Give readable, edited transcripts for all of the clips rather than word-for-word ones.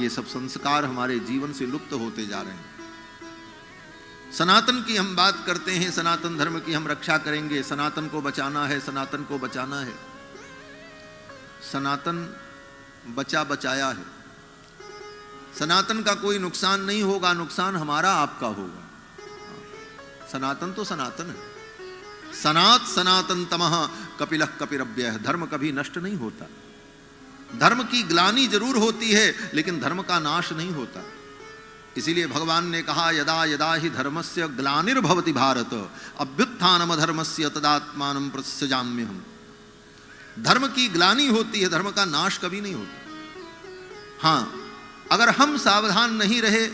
ये सब संस्कार हमारे जीवन से लुप्त होते जा रहे हैं। सनातन की हम बात करते हैं, सनातन धर्म की हम रक्षा करेंगे, सनातन को बचाना है, सनातन को बचाना है। सनातन बचा बचाया है। सनातन का कोई नुकसान नहीं होगा, नुकसान हमारा आपका होगा। सनातन तो सनातन है। सनात सनातन तमः कपिलः कपिरव्ययः। धर्म कभी नष्ट नहीं होता। धर्म की ग्लानि जरूर होती है, लेकिन धर्म का नाश नहीं होता। इसीलिए भगवान ने कहा, यदा यदा ही धर्मस्य ग्लानिर्भवति भारत अभ्युत्थानम धर्मस्य तदात्मानं प्रसृजाम्यहम्। धर्म की ग्लानि होती है, धर्म का नाश कभी नहीं होता। हाँ, अगर हम सावधान नहीं रहे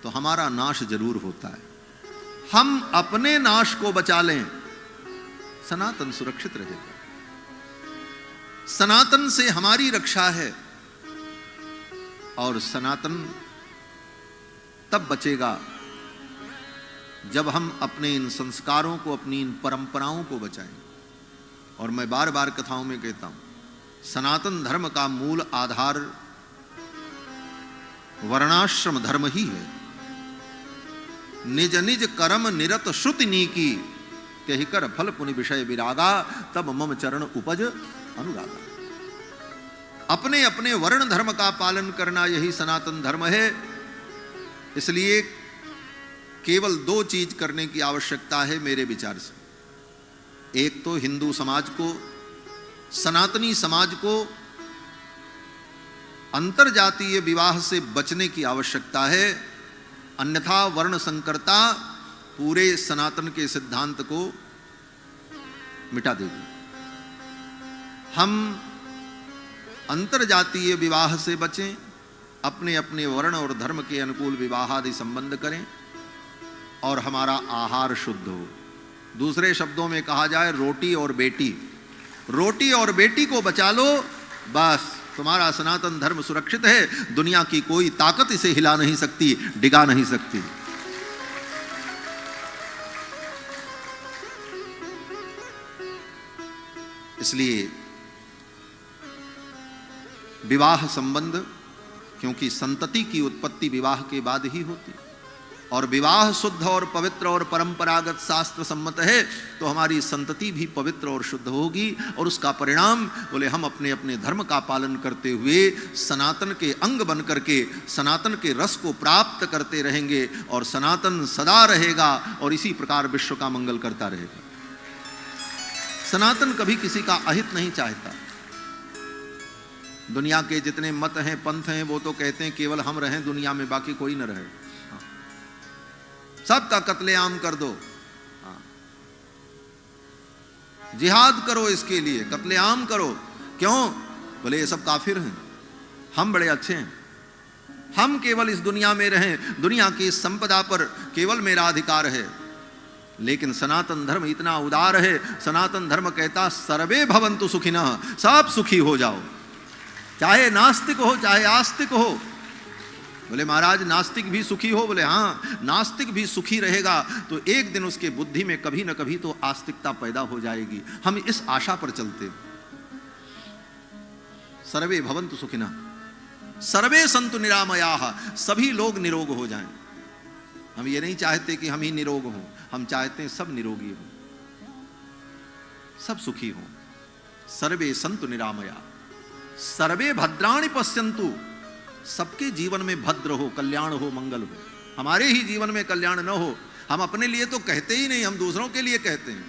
तो हमारा नाश जरूर होता है। हम अपने नाश को बचा लें, सनातन सुरक्षित रहेगा। सनातन से हमारी रक्षा है, और सनातन तब बचेगा जब हम अपने इन संस्कारों को, अपनी इन परंपराओं को बचाएं। और मैं बार बार कथाओं में कहता हूं, सनातन धर्म का मूल आधार वर्णाश्रम धर्म ही है। निज निज कर्म निरत श्रुति नीकी, कही कर फल पुनि विषय विरागा, तब मम चरण उपज अनुरागा। अपने अपने वर्ण धर्म का पालन करना, यही सनातन धर्म है। इसलिए केवल दो चीज करने की आवश्यकता है मेरे विचार से। एक तो हिंदू समाज को, सनातनी समाज को अंतरजातीय विवाह से बचने की आवश्यकता है, अन्यथा वर्ण संकरता पूरे सनातन के सिद्धांत को मिटा देगी। हम अंतरजातीय विवाह से बचें, अपने अपने वर्ण और धर्म के अनुकूल विवाह आदि संबंध करें, और हमारा आहार शुद्ध हो। दूसरे शब्दों में कहा जाए, रोटी और बेटी। रोटी और बेटी को बचा लो, बस तुम्हारा सनातन धर्म सुरक्षित है। दुनिया की कोई ताकत इसे हिला नहीं सकती, डिगा नहीं सकती। इसलिए विवाह संबंध, क्योंकि संतति की उत्पत्ति विवाह के बाद ही होती, और विवाह शुद्ध और पवित्र और परंपरागत शास्त्र सम्मत है, तो हमारी संतति भी पवित्र और शुद्ध होगी। और उसका परिणाम बोले, हम अपने अपने धर्म का पालन करते हुए सनातन के अंग बन करके सनातन के रस को प्राप्त करते रहेंगे, और सनातन सदा रहेगा, और इसी प्रकार विश्व का मंगल करता रहेगा। सनातन कभी किसी का अहित नहीं चाहता। दुनिया के जितने मत हैं, पंथ हैं, वो तो कहते हैं केवल हम रहें दुनिया में, बाकी कोई न रहे, सबका कत्लेआम कर दो। जिहाद करो, इसके लिए कत्लेआम करो। क्यों? बोले ये सब काफिर हैं, हम बड़े अच्छे हैं, हम केवल इस दुनिया में रहें, दुनिया की संपदा पर केवल मेरा अधिकार है। लेकिन सनातन धर्म इतना उदार है, सनातन धर्म कहता सर्वे भवन्तु सुखिनः, सब सुखी हो जाओ, चाहे नास्तिक हो चाहे आस्तिक हो। बोले महाराज नास्तिक भी सुखी हो? बोले हाँ, नास्तिक भी सुखी रहेगा तो एक दिन उसके बुद्धि में कभी न कभी तो आस्तिकता पैदा हो जाएगी। हम इस आशा पर चलते। सर्वे भवन्तु सुखिनः, सर्वे सन्तु निरामयाः, सभी लोग निरोग हो जाएं। हम ये नहीं चाहते कि हम ही निरोग हों, हम चाहते हैं सब निरोगी हों, सब सुखी हों। सर्वे सन्तु निरामयाः, सर्वे भद्राणि पश्यन्तु, सबके जीवन में भद्र हो, कल्याण हो, मंगल हो। हमारे ही जीवन में कल्याण न हो, हम अपने लिए तो कहते ही नहीं, हम दूसरों के लिए कहते हैं।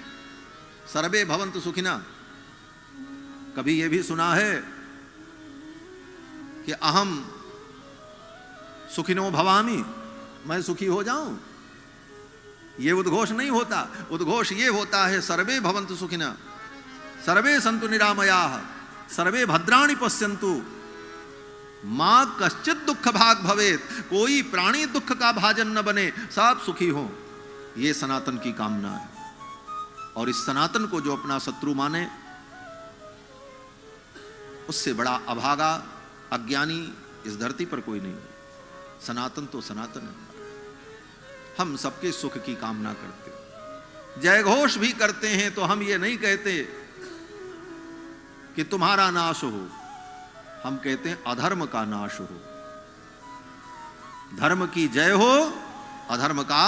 सर्वे भवन्तु सुखिनः। कभी यह भी सुना है कि अहम सुखिनो भवामि, मैं सुखी हो जाऊं? यह उद्घोष नहीं होता। उद्घोष ये होता है सर्वे भवन्तु सुखिनः, सर्वे सन्तु निरामयाः, सर्वे भद्राणि पश्यन्तु, मां कश्चित दुख भाग भवेत, कोई प्राणी दुख का भाजन न बने, सब सुखी हो। ये सनातन की कामना है। और इस सनातन को जो अपना शत्रु माने, उससे बड़ा अभागा अज्ञानी इस धरती पर कोई नहीं। सनातन तो सनातन है। हम सबके सुख की कामना करते, जय घोष भी करते हैं, तो हम ये नहीं कहते कि तुम्हारा नाश हो, हम कहते हैं अधर्म का नाश हो। धर्म की जय हो, अधर्म का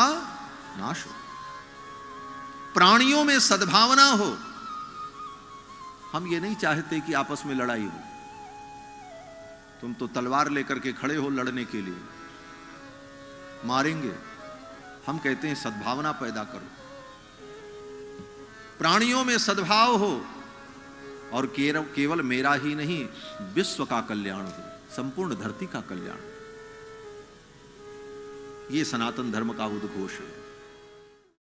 नाश हो। प्राणियों में सद्भावना हो। हम ये नहीं चाहते कि आपस में लड़ाई हो। तुम तो तलवार लेकर के खड़े हो लड़ने के लिए, मारेंगे। हम कहते हैं सद्भावना पैदा करो, प्राणियों में सद्भाव हो, और केवल मेरा ही नहीं, विश्व का कल्याण हो, संपूर्ण धरती का कल्याण। ये सनातन धर्म का उद्घोष है।